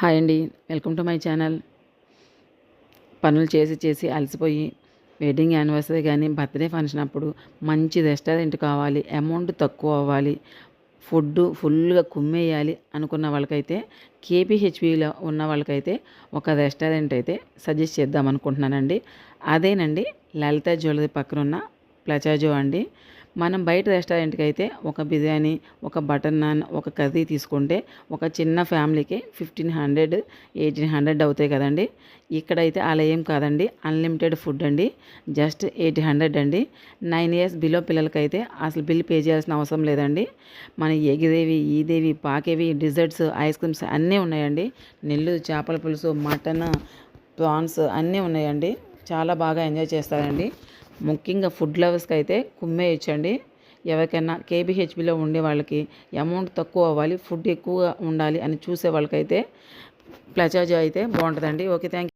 Hi అండి, welcome to my channel. పనులు చేసి అలసిపోయి వెడ్డింగ్ యానివర్సరీ కానీ బర్త్డే ఫంక్షన్ అప్పుడు మంచి రెస్టారెంట్ కావాలి, అమౌంట్ తక్కువ అవ్వాలి, ఫుడ్ ఫుల్గా కుమ్మేయాలి అనుకున్న వాళ్ళకైతే కేపీహెచ్బిలో ఉన్న వాళ్ళకైతే ఒక రెస్టారెంట్ అయితే సజెస్ట్ చేద్దాం అనుకుంటున్నానండి. అదేనండి లలిత జ్యువెలరీ పక్కన ఉన్న ప్లాజా అండి. మనం బయట రెస్టారెంట్కి అయితే ఒక బిర్యానీ, ఒక బటర్ నాన్, ఒక కర్రీ తీసుకుంటే ఒక చిన్న ఫ్యామిలీకి 1500 1800 అవుతాయి కదండి. ఇక్కడైతే అలా ఏం కాదండి, అన్లిమిటెడ్ ఫుడ్ అండి. జస్ట్ 800 అండి. 9 ఇయర్స్ బిలో పిల్లలకైతే అసలు బిల్ పే చేయాల్సిన అవసరం లేదండి. మన ఎగిరేవి, ఈదేవి, పాకేవి, డిజర్ట్స్, ఐస్ క్రీమ్స్ అన్నీ ఉన్నాయండి. నెల్లూరు చేపల పులుసు, మటన్, ప్రాన్స్ అన్నీ ఉన్నాయండి. చాలా బాగా ఎంజాయ్ చేస్తారండి. ముఖ్యంగా ఫుడ్ లవర్స్కి అయితే కుమ్మేయచ్చండి. ఎవరికైనా కేబీహెచ్బిలో ఉండే వాళ్ళకి అమౌంట్ తక్కువ అవ్వాలి, ఫుడ్ ఎక్కువగా ఉండాలి అని చూసే వాళ్ళకైతే ప్లాజా అయితే బాగుంటుందండి. Okay, thank you.